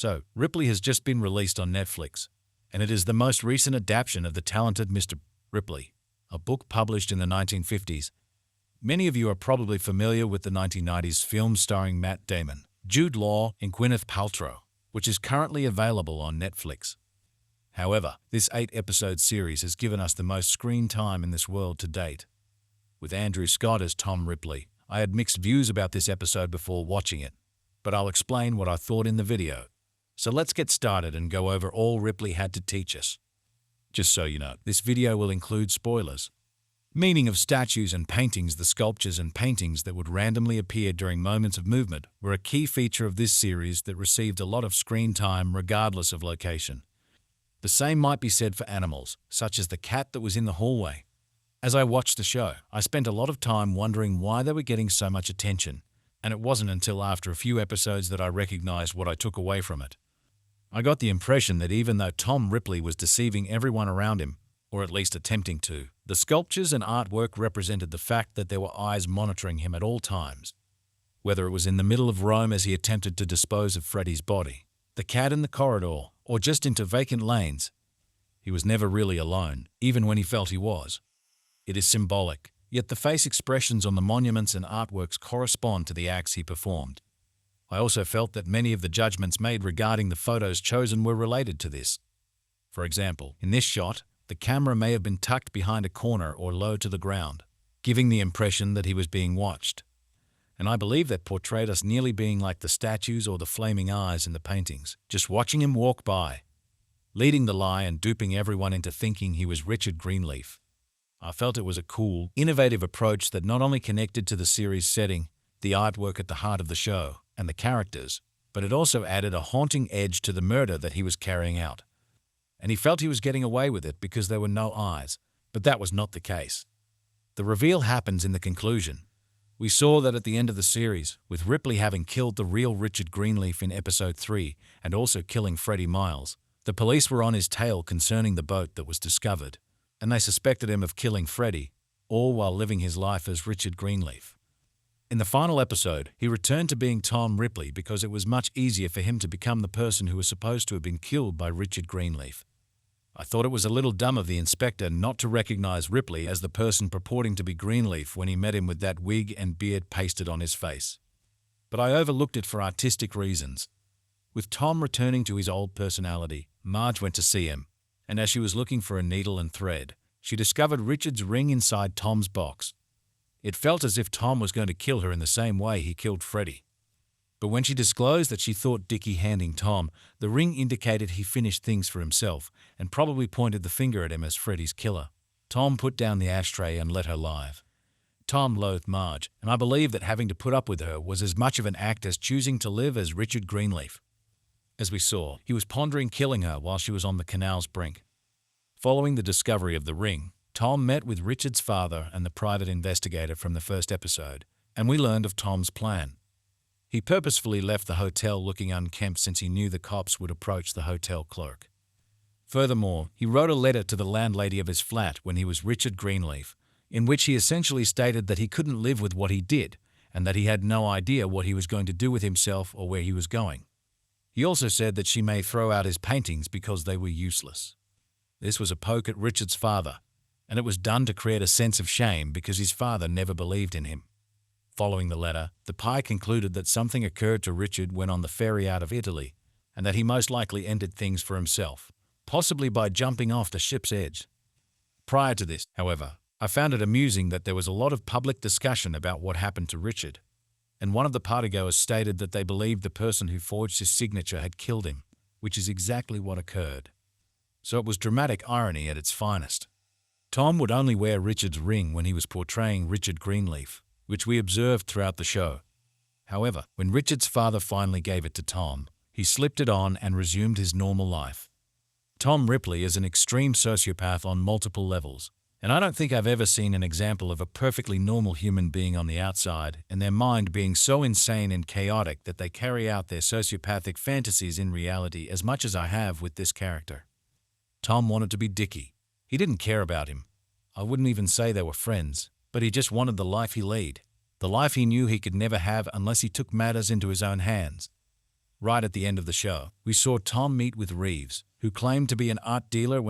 So, Ripley has just been released on Netflix, and it is the most recent adaptation of The Talented Mr. Ripley, a book published in the 1950s. Many of you are probably familiar with the 1990s film starring Matt Damon, Jude Law, and Gwyneth Paltrow, which is currently available on Netflix. However, this 8-episode series has given us the most screen time in this world to date. With Andrew Scott as Tom Ripley, I had mixed views about this episode before watching it, but I'll explain what I thought in the video. So let's get started and go over all Ripley had to teach us. Just so you know, this video will include spoilers. Meaning of statues and paintings. The sculptures and paintings that would randomly appear during moments of movement were a key feature of this series that received a lot of screen time regardless of location. The same might be said for animals, such as the cat that was in the hallway. As I watched the show, I spent a lot of time wondering why they were getting so much attention, and it wasn't until after a few episodes that I recognized what I took away from it. I got the impression that even though Tom Ripley was deceiving everyone around him, or at least attempting to, the sculptures and artwork represented the fact that there were eyes monitoring him at all times. Whether it was in the middle of Rome as he attempted to dispose of Freddy's body, the cat in the corridor, or just into vacant lanes, he was never really alone, even when he felt he was. It is symbolic, yet the face expressions on the monuments and artworks correspond to the acts he performed. I also felt that many of the judgments made regarding the photos chosen were related to this. For example, in this shot, the camera may have been tucked behind a corner or low to the ground, giving the impression that he was being watched. And I believe that portrayed us nearly being like the statues or the flaming eyes in the paintings, just watching him walk by, leading the lie and duping everyone into thinking he was Richard Greenleaf. I felt it was a cool, innovative approach that not only connected to the series setting, the artwork at the heart of the show, and the characters, but it also added a haunting edge to the murder that he was carrying out. And he felt he was getting away with it because there were no eyes, but that was not the case. The reveal happens in the conclusion. We saw that at the end of the series, with Ripley having killed the real Richard Greenleaf in episode 3 and also killing Freddie Miles, the police were on his tail concerning the boat that was discovered, and they suspected him of killing Freddie, all while living his life as Richard Greenleaf. In the final episode, he returned to being Tom Ripley because it was much easier for him to become the person who was supposed to have been killed by Richard Greenleaf. I thought it was a little dumb of the inspector not to recognize Ripley as the person purporting to be Greenleaf when he met him with that wig and beard pasted on his face. But I overlooked it for artistic reasons. With Tom returning to his old personality, Marge went to see him, and as she was looking for a needle and thread, she discovered Richard's ring inside Tom's box. It felt as if Tom was going to kill her in the same way he killed Freddie. But when she disclosed that she thought Dickie handing Tom the ring indicated he finished things for himself and probably pointed the finger at him as Freddie's killer, Tom put down the ashtray and let her live. Tom loathed Marge, and I believe that having to put up with her was as much of an act as choosing to live as Richard Greenleaf. As we saw, he was pondering killing her while she was on the canal's brink. Following the discovery of the ring, Tom met with Richard's father and the private investigator from the first episode, and we learned of Tom's plan. He purposefully left the hotel looking unkempt since he knew the cops would approach the hotel clerk. Furthermore, he wrote a letter to the landlady of his flat when he was Richard Greenleaf, in which he essentially stated that he couldn't live with what he did and that he had no idea what he was going to do with himself or where he was going. He also said that she may throw out his paintings because they were useless. This was a poke at Richard's father, and it was done to create a sense of shame because his father never believed in him. Following the letter, the PI concluded that something occurred to Richard when on the ferry out of Italy, and that he most likely ended things for himself, possibly by jumping off the ship's edge. Prior to this, however, I found it amusing that there was a lot of public discussion about what happened to Richard, and one of the partygoers stated that they believed the person who forged his signature had killed him, which is exactly what occurred. So it was dramatic irony at its finest. Tom would only wear Richard's ring when he was portraying Richard Greenleaf, which we observed throughout the show. However, when Richard's father finally gave it to Tom, he slipped it on and resumed his normal life. Tom Ripley is an extreme sociopath on multiple levels, and I don't think I've ever seen an example of a perfectly normal human being on the outside and their mind being so insane and chaotic that they carry out their sociopathic fantasies in reality as much as I have with this character. Tom wanted to be Dickie. He didn't care about him. I wouldn't even say they were friends, but he just wanted the life he led, the life he knew he could never have unless he took matters into his own hands. Right at the end of the show, we saw Tom meet with Reeves, who claimed to be an art dealer when